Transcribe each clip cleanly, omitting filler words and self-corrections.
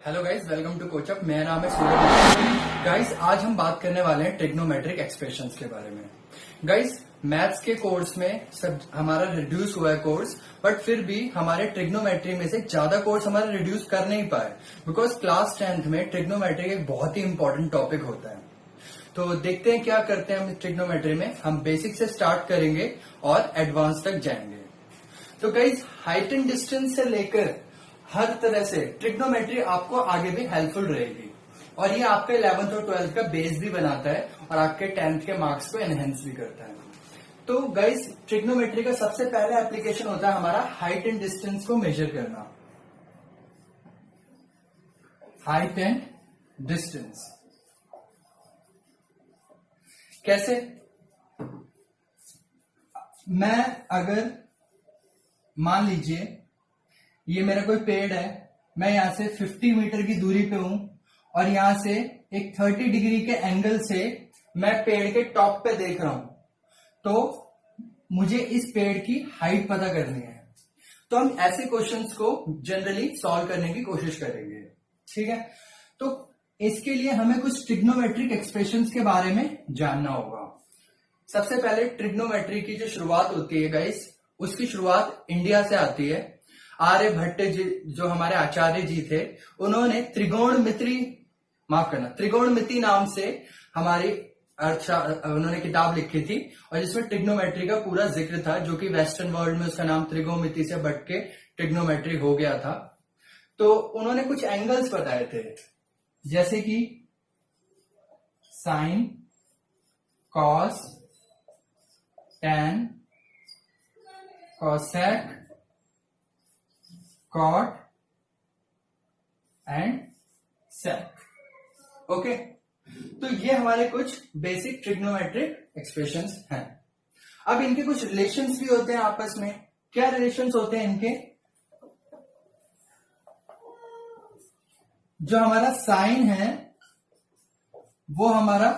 Hello guys, welcome to Coachup. मेरा नाम है सूरज। गाइस, आज हम बात करने वाले हैं ट्रिग्नोमेट्रिक एक्सप्रेशंस के बारे में। गाइस, मैथ्स के कोर्स में सब हमारा रिड्यूस हुआ है कोर्स, बट फिर भी हमारे ट्रिग्नोमेट्री में से ज्यादा कोर्स हमारा रिड्यूस कर नहीं पाए, बिकॉज क्लास 10th में ट्रिग्नोमेट्री एक बहुत ही इंपॉर्टेंट टॉपिक होता है। तो देखते हैं क्या करते हैं हम ट्रिग्नोमेट्री में। हम बेसिक से स्टार्ट करेंगे और एडवांस तक जाएंगे। तो गाइस, हाइट एंड डिस्टेंस से लेकर हर तरह से ट्रिग्नोमेट्री आपको आगे भी हेल्पफुल रहेगी, और ये आपके 11th और 12th का बेस भी बनाता है और आपके 10th के मार्क्स को एनहेंस भी करता है। तो गाइस, ट्रिग्नोमेट्री का सबसे पहला एप्लीकेशन होता है हमारा हाइट एंड डिस्टेंस को मेजर करना। हाइट एंड डिस्टेंस कैसे? मैं अगर मान लीजिए ये मेरा कोई पेड़ है, मैं यहां से 50 मीटर की दूरी पे हूं और यहां से एक 30 डिग्री के एंगल से मैं पेड़ के टॉप पे देख रहा हूं, तो मुझे इस पेड़ की हाइट पता करनी है। तो हम ऐसे क्वेश्चंस को जनरली सॉल्व करने की कोशिश करेंगे, ठीक है। तो इसके लिए हमें कुछ ट्रिग्नोमेट्रिक एक्सप्रेशंस के बारे में जानना होगा। सबसे पहले ट्रिग्नोमेट्री की जो शुरुआत होती है गाइस, उसकी शुरुआत इंडिया से आती है। आर्यभट्ट जी, जो हमारे आचार्य जी थे, उन्होंने त्रिकोणमिति नाम से हमारी उन्होंने किताब लिखी थी, और जिसमें ट्रिग्नोमेट्री का पूरा जिक्र था, जो कि वेस्टर्न वर्ल्ड में उसका नाम त्रिकोणमिति से बढ़ के ट्रिग्नोमेट्री हो गया था। तो उन्होंने कुछ एंगल्स बताए थे, जैसे कि sine, cos, tan, cosec, cot and sec. Okay, तो ये हमारे कुछ बेसिक ट्रिग्नोमेट्रिक एक्सप्रेशंस हैं। अब इनके कुछ रिलेशंस भी होते हैं आपस में। क्या रिलेशंस होते हैं इनके? जो हमारा साइन है वो हमारा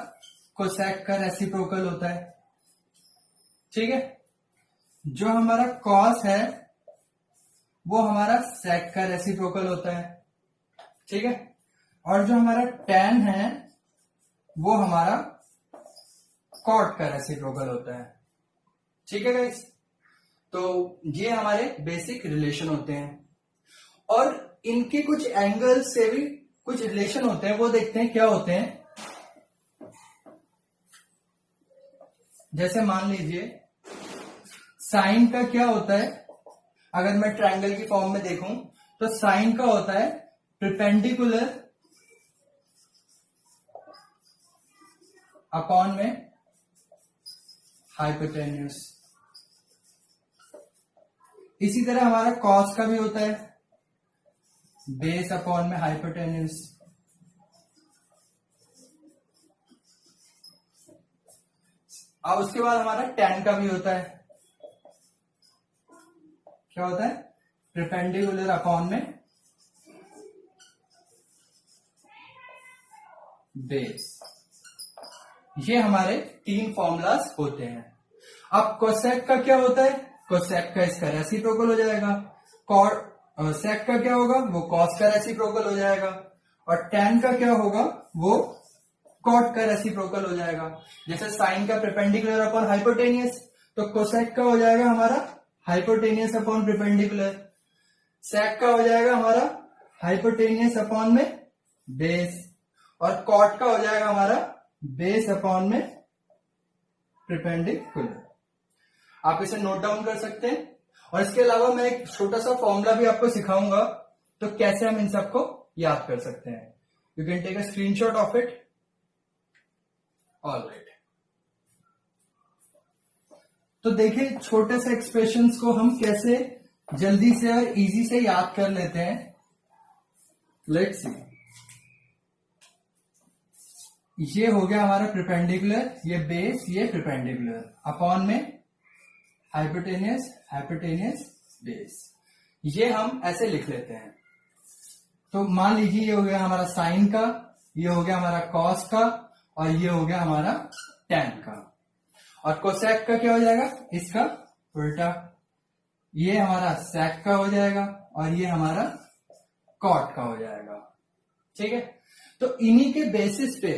कोसेक का रेसिप्रोकल होता है, ठीक है। जो हमारा कॉस है वो हमारा सेक का रेसिप्रोकल होता है, ठीक है। और जो हमारा टैन है वो हमारा कॉट का रेसिप्रोकल होता है, ठीक है गाइस। तो ये हमारे बेसिक रिलेशन होते हैं, और इनके कुछ एंगल से भी कुछ रिलेशन होते हैं। वो देखते हैं क्या होते हैं। जैसे मान लीजिए साइन का क्या होता है, अगर मैं ट्रायंगल की फॉर्म में देखूं तो साइन का होता है परपेंडिकुलर अपॉन में हाइपोटेन्यूस। इसी तरह हमारा कॉस का भी होता है बेस अपॉन में हाइपोटेन्यूस। अब उसके बाद हमारा टैन का भी होता है। क्या होता है? परपेंडिकुलर अपॉन में बेस। ये हमारे तीन फॉर्मूलाज होते हैं। अब कोसेक का क्या होता है? कोसेक का इसका रेसिप्रोकल हो जाएगा। सेक का क्या होगा? वो कॉस का रेसिप्रोकल हो जाएगा। और टैन का क्या होगा? वो कॉट का रेसिप्रोकल हो जाएगा। जैसे साइन का परपेंडिकुलर अपॉन हाइपोटेनियस, तो कोसेक का हो जाएगा हमारा हाइपोटेनियस अपॉन परपेंडिकुलर। सेक का हो जाएगा हमारा हाइपोटेनियस अपॉन में बेस, और कॉट का हो जाएगा हमारा बेस अपॉन में परपेंडिकुलर। आप इसे नोट डाउन कर सकते हैं। और इसके अलावा मैं एक छोटा सा फॉर्मूला भी आपको सिखाऊंगा, तो कैसे हम इन सबको याद कर सकते हैं। You can take a screenshot of it. Alright, तो देखिए छोटे से एक्सप्रेशंस को हम कैसे जल्दी से और इजी से याद कर लेते हैं। लेट्स सी, ये हो गया हमारा परपेंडिकुलर, ये बेस, ये परपेंडिकुलर अपॉन में हाइपोटेनियस, हाइपोटेनियस बेस। ये हम ऐसे लिख लेते हैं। तो मान लीजिए ये हो गया हमारा साइन का, ये हो गया हमारा कॉस का, और ये हो गया हमारा टैन का। और कोसेक का क्या हो जाएगा? इसका उल्टा। ये हमारा सेक का हो जाएगा और ये हमारा कॉट का हो जाएगा। ठीक है। तो इन्हीं के बेसिस पे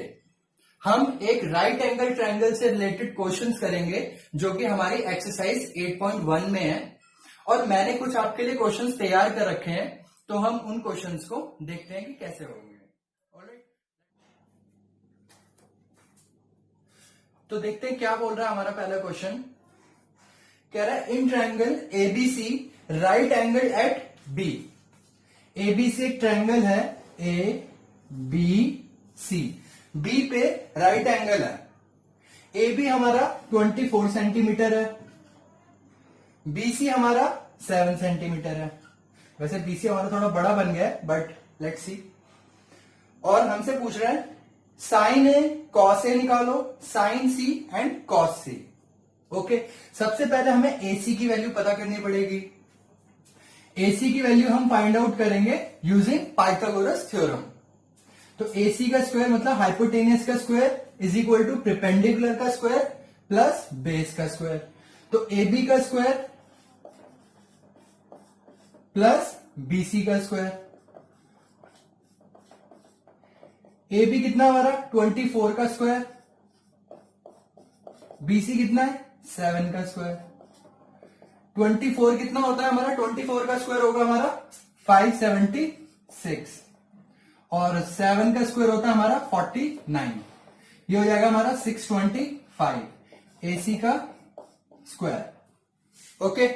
हम एक राइट एंगल ट्रायंगल से रिलेटेड क्वेश्चंस करेंगे जो कि हमारी एक्सरसाइज 8.1 में है। और मैंने कुछ आपके लिए क्वेश्चंस तैयार कर रखे हैं, तो हम उन क्वेश्चंस को देखते हैं कि कैसे होंगे। ऑलराइट, तो देखते हैं क्या बोल रहा है हमारा पहला क्वेश्चन। कह रहा है in triangle ABC right angle at B. ABC एक ट्रायंगल है, ए बी सी, बी पे राइट एंगल है। ए बी हमारा 24 सेंटीमीटर है, बीसी हमारा 7 सेंटीमीटर है। वैसे बीसी हमारा थोड़ा बड़ा बन गया है, बट लेट्स सी। और हमसे पूछ रहे हैं साइन ए कॉस ए निकालो, sine C and cos C. Okay, सबसे पहले हमें एसी की वैल्यू पता करनी पड़ेगी। एसी की वैल्यू हम फाइंड आउट करेंगे यूजिंग पाइथागोरस थ्योरम। तो एसी का स्क्वायर मतलब हाइपोटेनियस का square is equal to perpendicular का स्क्वायर प्लस बेस का स्क्वायर। तो एबी का स्क्वायर प्लस बीसी का स्क्वायर। एबी कितना हमारा 24 का स्क्वायर, बीसी कितना है 7 का स्क्वायर। 24 कितना होता है हमारा, 24 का स्क्वायर होगा हमारा 576 और 7 का स्क्वायर होता है हमारा 49। ये हो जाएगा हमारा 625 एसी का स्क्वायर। ओके,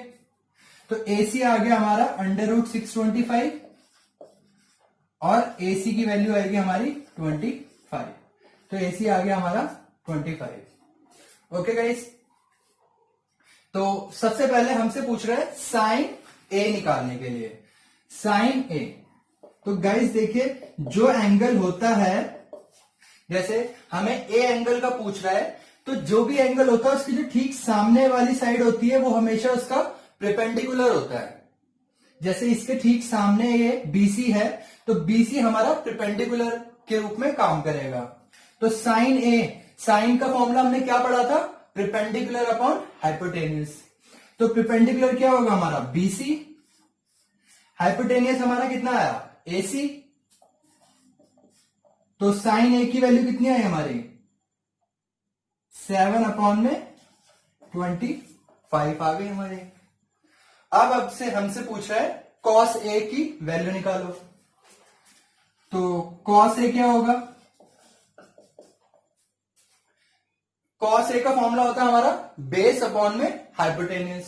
तो एसी आ गया हमारा √625 और एसी की वैल्यू आएगी हमारी 25। तो एसी आ गया हमारा 25। ओके गाइस, तो सबसे पहले हमसे पूछ रहा है साइन ए निकालने के लिए। साइन ए, तो गाइस देखिए जो एंगल होता है, जैसे हमें ए एंगल का पूछ रहा है, तो जो भी एंगल होता है उसकी जो ठीक सामने वाली साइड होती है वो हमेशा उसका परपेंडिकुलर होता है। जैसे इसके ठीक सामने ये बीसी है, तो बीसी हमारा परपेंडिकुलर के रूप में काम करेगा। तो साइन ए, साइन का फॉर्मूला हमने क्या पढ़ा था, परपेंडिकुलर अपॉन हाइपोटेनियस। तो परपेंडिकुलर क्या होगा हमारा बीसी, हाइपोटेनियस हमारा कितना आया एसी। तो साइन ए की वैल्यू कितनी आई हमारी 7 अपॉन में 25 आ गई हमारी। अब से हमसे पूछ रहा है कॉस ए की वैल्यू निकालो। तो कॉस ए क्या होगा, कॉस ए का फॉर्मूला होता है हमारा बेस अपॉन में हाइपोटेनियस।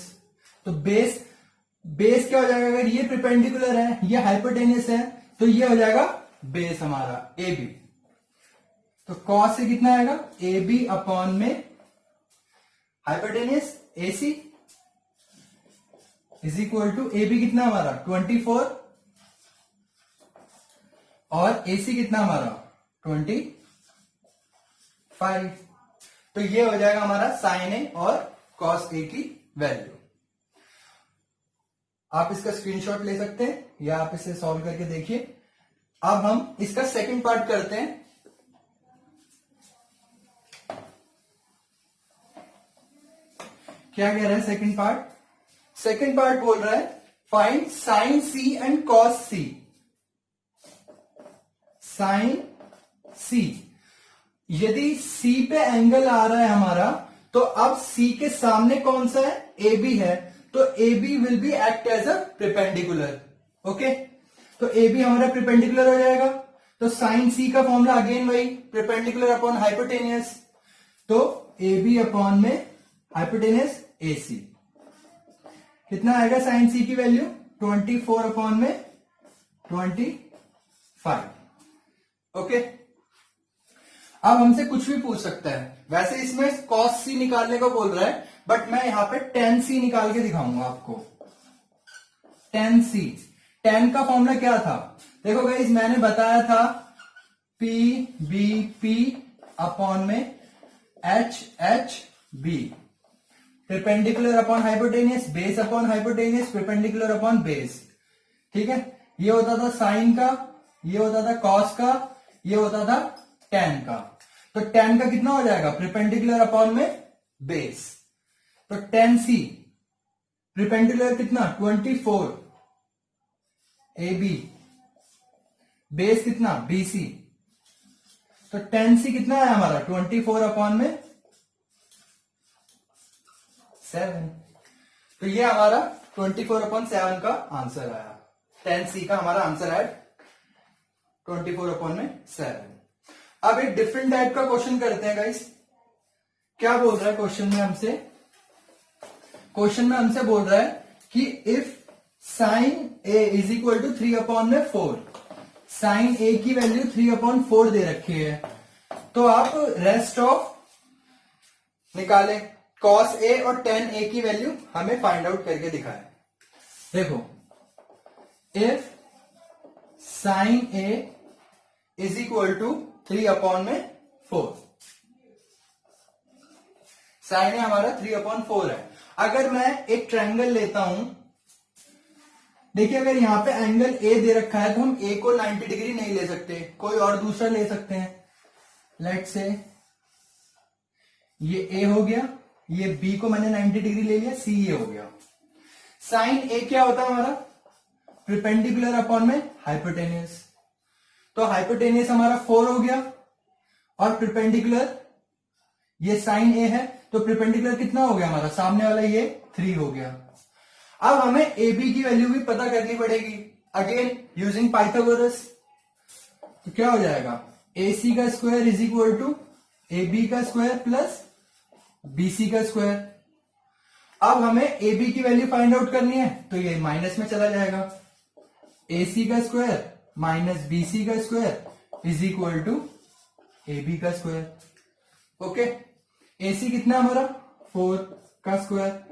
तो बेस क्या हो जाएगा, अगर ये परपेंडिकुलर है ये हाइपोटेनियस है तो ये हो जाएगा बेस हमारा ए बी। तो कॉस से कितना आएगा ए बी अपॉन में hypotenuse A C is equal to A B कितना हमारा 24 और ए सी कितना हमारा 25। तो ये हो जाएगा हमारा साइन ए और कॉस ए की वैल्यू। आप इसका स्क्रीनशॉट ले सकते हैं या आप इसे सॉल्व करके देखिए। अब हम इसका सेकंड पार्ट करते हैं। क्या कह रहा है सेकंड पार्ट, सेकंड पार्ट बोल रहा है find sine C and cos C. Sine C, यदि सी पे एंगल आ रहा है हमारा, तो अब सी के सामने कौन सा है ए बी है, तो A B will be act as a perpendicular. Okay, तो ए बी हमारा परपेंडिकुलर हो जाएगा। तो साइन सी का फॉर्मूला अगेन वही परपेंडिकुलर अपॉन हाइपोटेनियस। तो ए बी अपॉन में हाइपोटेनियस ए सी कितना आएगा साइन सी की वैल्यू 24 अपॉन में 25। ओके, अब हमसे कुछ भी पूछ सकता है। वैसे इसमें कॉस सी निकालने को बोल रहा है, बट मैं यहां पे टेन सी निकाल के दिखाऊंगा आपको। टेन सी, टेन का फॉर्मूला क्या था, देखो गाइस मैंने बताया था पी बी पी अपॉन में H H B, perpendicular upon hypotenuse, base upon hypotenuse, perpendicular upon base. ठीक है, ये होता था साइन का, ये होता था कॉस का, ये होता था टेन का। तो टेन का कितना हो जाएगा परपेंडिकुलर अपॉन में बेस। तो टेन सी परपेंडिकुलर कितना 24 ए बी बेस कितना BC, तो 10C कितना है हमारा 24 अपॉन में 7। तो ये हमारा 24/7 का आंसर आया। 10C का हमारा आंसर है 24/7। अब एक डिफरेंट टाइप का क्वेश्चन करते हैं गाइस। क्या बोल रहा है क्वेश्चन में हमसे? क्वेश्चन में हमसे बोल रहा है कि if sine A is equal to 3/4, sine A की वैल्यू 3/4 दे रखी है, तो आप रेस्ट ऑफ निकालें। cos A और tan A की वैल्यू हमें फाइंड आउट करके दिखाएं। देखो, if sine A is equal to 3/4, sine A हमारा 3/4 है। अगर मैं एक ट्रायंगल लेता हूं, देखिए अगर यहां पे एंगल A दे रखा है तो हम A को 90 डिग्री नहीं ले सकते, कोई और दूसरा ले सकते हैं। लेट से ये A हो गया, ये B को मैंने 90 डिग्री ले लिया, C ये हो गया। साइन A क्या होता है हमारा? परपेंडिकुलर अपॉन में हाइपोटेन्यूस। तो हाइपोटेन्यूस हमारा 4 हो गया और परपेंडिकुलर ये साइन A है, तो परपेंडिकुलर कितना हो गया हमारा? सामने वाला ये 3 हो गया। अब हमें AB की वैल्यू भी पता करनी पड़ेगी, अगेन यूजिंग पाइथागोरस। तो क्या हो जाएगा? AC का square is equal to AB का स्क्वायर प्लस BC का स्क्वायर। अब हमें AB की वैल्यू फाइंड आउट करनी है, तो ये माइनस में चला जाएगा। AC का स्क्वायर माइनस BC का square is equal to AB का स्क्वायर। ओके, AC कितना हमारा 4 का स्क्वायर,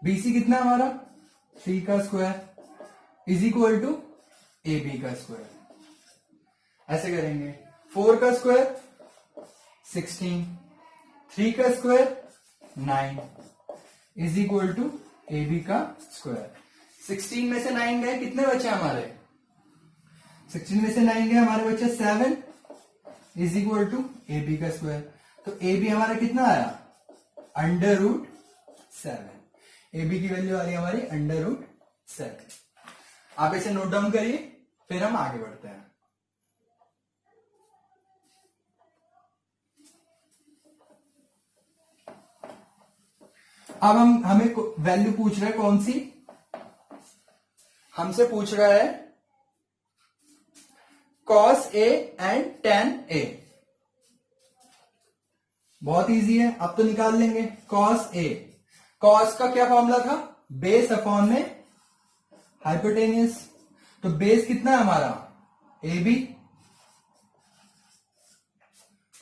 BC कितना हमारा 3 का square is equal to AB का स्क्वायर। ऐसे करेंगे, 4 का स्क्वायर 16, 3 का square 9 is equal to AB का स्क्वायर। 16 में से 9 गए, कितने बचे हमारे? 16 में से 9 गए, हमारे बचे 7 इज इक्वल टू AB का स्क्वायर। तो AB हमारा कितना आया? √7। AB की वैल्यू आ रही है हमारी √7। आप इसे नोट डाउन करिए, फिर हम आगे बढ़ते हैं। अब हमें वैल्यू पूछ रहा है कौन सी? हमसे पूछ रहा है cos A and tan A। बहुत इजी है, अब तो निकाल लेंगे। cos A, cos का क्या फॉर्मूला था? बेस अपॉन में हाइपोटेनियस। तो बेस कितना है हमारा? AB।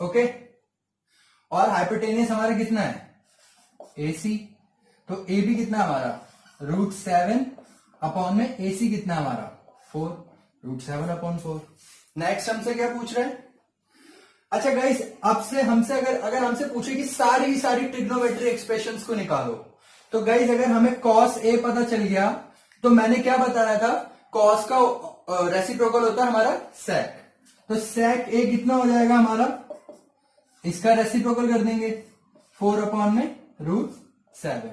ओके, और हाइपोटेनियस हमारा कितना है? AC। तो AB कितना हमारा? √7 अपॉन में AC कितना हमारा? 4, √7/4। नेक्स्ट हमसे क्या पूछ रहे हैं? अच्छा गाइस, आपसे हमसे अगर हमसे पूछे कि सारी ट्रिग्नोमेट्री एक्सप्रेशंस को निकालो, तो गाइस अगर हमें cos A पता चल गया, तो मैंने क्या बताया था? cos का रेसिप्रोकल होता है हमारा sec। तो sec A कितना हो जाएगा हमारा? इसका रेसिप्रोकल कर देंगे, 4 अपॉन में √7।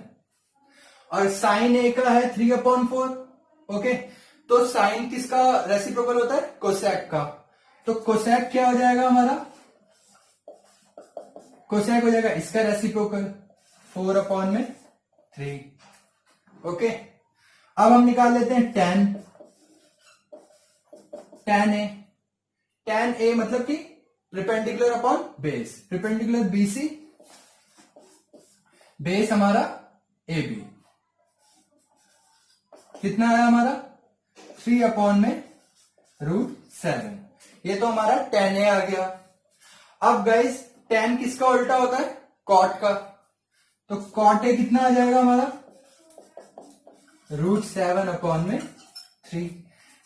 और साइन A का है 3/4। ओके, तो साइन किसका रेसिप्रोकल होता है? कोसेक का। तो कोसेक क्या हो जाएगा हमारा? कोसेक हो जाएगा इसका रेसिप्रोकल 4/3। ओके, अब हम निकाल लेते हैं tan A। tan A मतलब कि perpendicular upon base, perpendicular BC, base हमारा AB। कितना है हमारा? 3/7। ये तो हमारा tan A आ गया। अब गाइस, tan किसका उल्टा होता है? cot का। तो cot A कितना आ जाएगा हमारा? √7/3।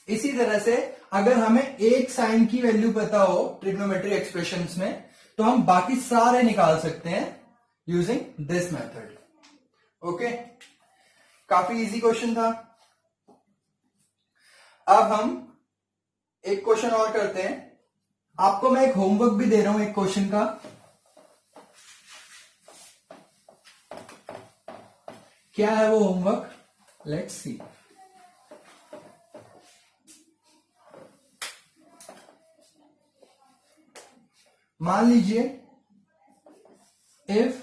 इसी तरह से अगर हमें एक साइन की वैल्यू पता हो ट्रिग्नोमेट्री एक्सप्रेशंस में, तो हम बाकी सारे निकाल सकते हैं यूजिंग दिस मेथड। ओके, काफी इजी क्वेश्चन था। अब हम एक क्वेश्चन और करते हैं। आपको मैं एक होमवर्क भी दे रहा हूं एक क्वेश्चन का। क्या है वो होमवर्क? Let's see. मान लीजिए इफ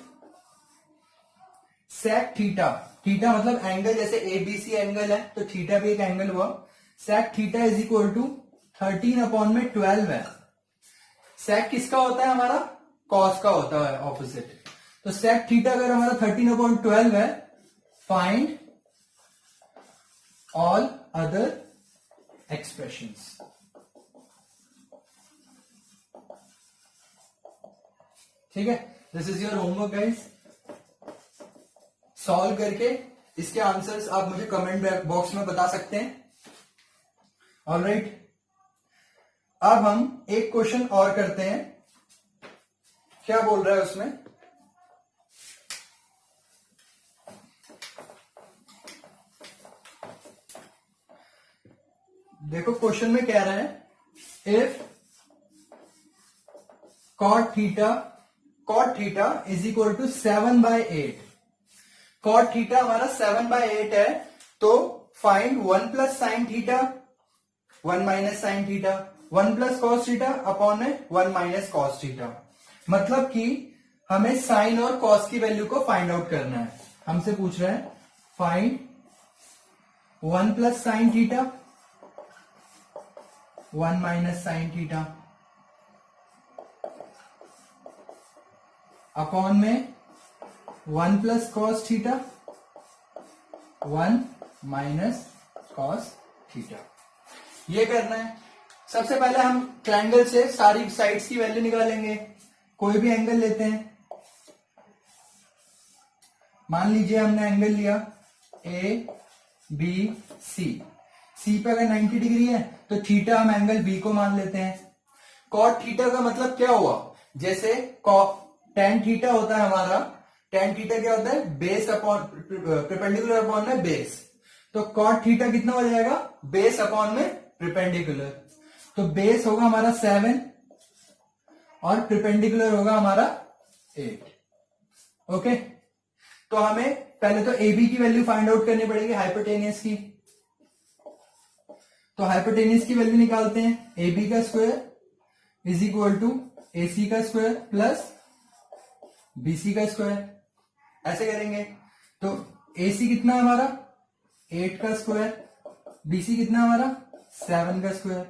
सेक थीटा, थीटा मतलब एंगल, जैसे एबीसी एंगल है तो थीटा भी एक एंगल हुआ, sec theta is equal to 13/12 है। सेक किसका होता है हमारा, कॉस का होता है ऑपोजिट। तो सेक थीटा अगर हमारा 13/12 है, फाइंड ऑल अदर एक्सप्रेशंस। ठीक है, this is your homework guys. Solve करके इसके आंसर्स आप मुझे कमेंट बॉक्स में बता सकते हैं। ऑलराइट, अब हम एक क्वेश्चन और करते हैं। क्या बोल रहा है उसमें, देखो क्वेश्चन में कह रहा है if cot theta is equal to 7/8। Cot theta हमारा 7/8 है, तो find 1 plus sine theta 1 minus sine theta 1 plus cos theta upon में 1 माइनस कॉस थीटा। मतलब कि हमें साइन और कॉस की वैल्यू को फाइंड आउट करना है। हमसे पूछ रहे हैं find 1 plus sine theta 1 minus sine theta upon में 1 plus cos theta 1 minus cos theta. ये करना है। सबसे पहले हम ट्रायंगल से सारी साइड्स की वैल्यू निकालेंगे। कोई भी एंगल लेते हैं, मान लीजिए हमने एंगल लिया ए बी सी। सी पे अगर 90 डिग्री है तो थीटा हम एंगल बी को मान लेते हैं। कॉट थीटा का मतलब क्या हुआ, जैसे टेन थीटा होता है हमारा, टेन थीटा क्या होता है, बेस अपॉन परपेंडिकुलर अपॉन में बेस। तो कॉट थीटा कितना हो जाएगा, बेस अपॉन में परपेंडिकुलर। तो बेस होगा हमारा 7 और परपेंडिकुलर होगा हमारा 8। ओके, तो हमें पहले तो ए बी की वैल्यू फाइंड आउट करनी पड़ेगी, हाइपोटेनियस की। तो हाइपोटेनियस की वैल्यू निकालते हैं, ए बी का स्क्वायर इज इक्वल टू ए सी का स्क्वायर प्लस बीसी का स्क्वायर। ऐसे करेंगे तो ए सी कितना हमारा 8 का स्क्वायर, बीसी कितना हमारा 7 का स्क्वायर,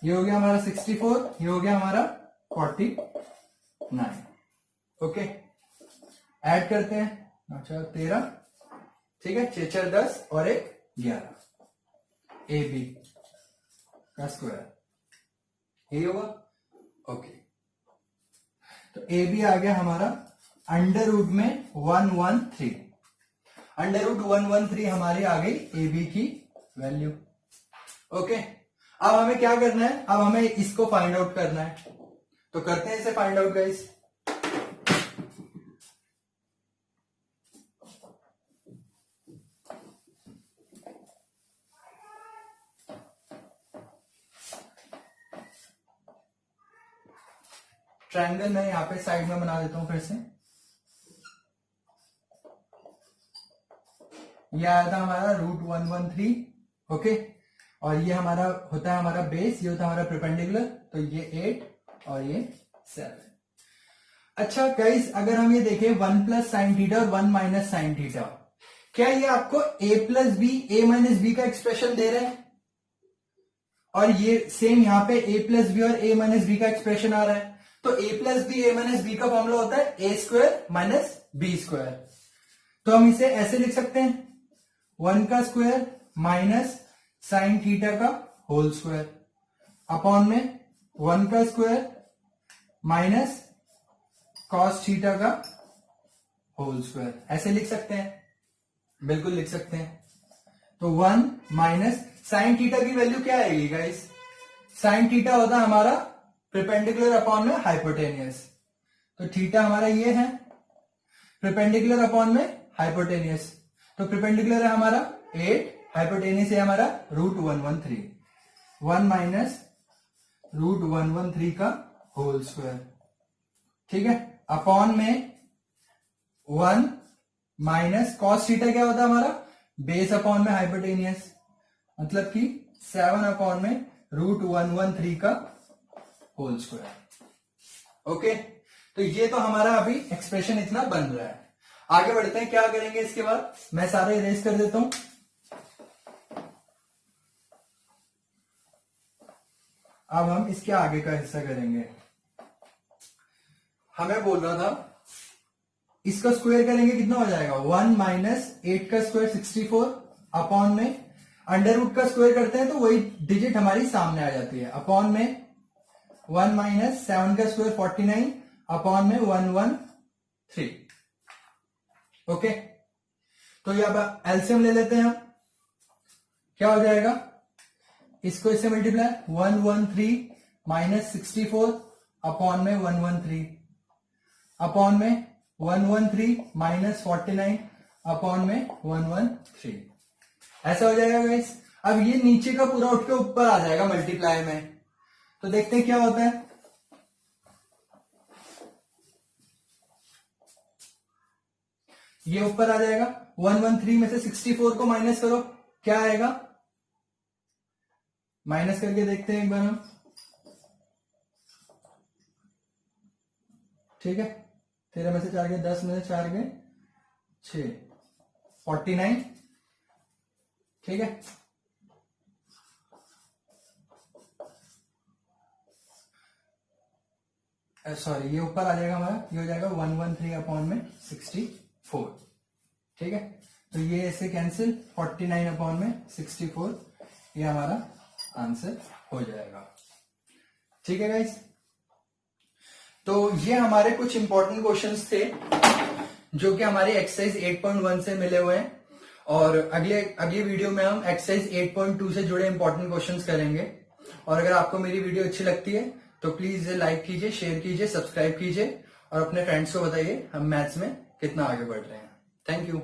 ये हो गया हमारा 64, ये हो गया हमारा 49। ओके, ऐड करते हैं, अच्छा 13, ठीक है, 6 4 10 और 1 11। ए बी का स्क्वायर ये होगा। ओके, तो ए बी आ गया हमारा अंडर रूट में 113। अंडर रूट 113 हमारी आ गई ए बी की वैल्यू। ओके, अब हमें क्या करना है, अब हमें इसको फाइंड आउट करना है। तो करते हैं इसे फाइंड आउट गाइस। ट्रायंगल मैं यहां पे साइड में बना देता हूं फिर से। ये आया था हमारा रूट 113। ओके, और ये हमारा होता है हमारा बेस, ये होता है हमारा परपेंडिकुलर, तो ये 8 और ये 7। अच्छा गाइस, अगर हम ये देखें 1 प्लस साइन थीटा और 1 माइनस साइन थीटा, क्या ये आपको a plus B A minus B का एक्सप्रेशन दे रहे हैं? और ये सेम यहाँ पे a प्लस बी और a माइनस बी का एक्सप्रेशन आ रहा है। तो a plus B A minus B का फॉर्मूला होता है A square minus B square. तो हम इसे ऐसे लिख सकते हैं 1 का स्क्वायर माइनस साइन थीटा का होल स्क्वायर अपॉन में 1 का स्क्वायर माइनस कॉस थीटा का होल स्क्वायर। ऐसे लिख सकते हैं, बिल्कुल लिख सकते हैं। तो 1 माइनस साइन थीटा की वैल्यू क्या आएगी गाइस, साइन थीटा होता है हमारा परपेंडिकुलर अपॉन में हाइपोटेनियस। तो थीटा हमारा ये है, परपेंडिकुलर अपॉन में हाइपोटेनियस। तो परपेंडिकुलर है हमारा 8, हाइपोटेनियस है हमारा रूट 113। 1 माइनस रूट 113 का होल स्क्वायर, ठीक है, अपॉन में 1 माइनस कॉस थीटा क्या होता है हमारा बेस अपॉन में हाइपोटेनियस, मतलब कि 7 अपॉन में रूट 113 का होल स्क्वायर। ओके, तो ये तो हमारा अभी एक्सप्रेशन इतना बन रहा है। आगे बढ़ते हैं, क्या करेंगे इसके बाद, मैं सारे इरेज कर देता हूं। अब हम इसके आगे का हिस्सा करेंगे। हमें बोल रहा था इसका स्क्वायर करेंगे, कितना हो जाएगा 1 माइनस 8 का स्क्वायर 64 अपॉन में अंडर रूट का स्क्वायर करते हैं तो वही डिजिट हमारी सामने आ जाती है, अपॉन में 1 माइनस 7 का स्क्वायर 49 अपॉन में 113। ओके, तो ये अब एलसीएम ले लेते हैं हम। क्या हो जाएगा, इसको इससे मल्टीप्लाई 113 माइनस 64 अपॉन में 113 अपॉन में 113 माइनस 49 अपॉन में 113। ऐसा हो जाएगा गाइस। अब ये नीचे का पूरा उठ के ऊपर आ जाएगा मल्टीप्लाई में, तो देखते हैं क्या होता है। ये ऊपर आ जाएगा, 113 में से 64 को माइनस करो, क्या आएगा, माइनस करके देखते हैं एक बार हम। ठीक है, 13 में से 4 गए, 10 में से 4 गए 6, 49। ठीक है, सॉरी ये ऊपर आ जाएगा हमारा, ये हो जाएगा 113 अपॉन में 64। ठीक है, तो ये ऐसे कैंसिल, 49 अपॉन में 64, ये हमारा आंसर हो जाएगा। ठीक है गाइस, तो ये हमारे कुछ इंपॉर्टेंट क्वेश्चंस थे जो कि हमारे एक्सरसाइज 8.1 से मिले हुए हैं, और अगली वीडियो में हम एक्सरसाइज 8.2 से जुड़े इंपॉर्टेंट क्वेश्चंस करेंगे। और अगर आपको मेरी वीडियो अच्छी लगती है तो प्लीज लाइक कीजिए, शेयर कीजिए, सब्सक्राइब कीजिए और अपने फ्रेंड्स को बताइए हम मैथ्स में कितना आगे बढ़ रहे हैं। Thank you.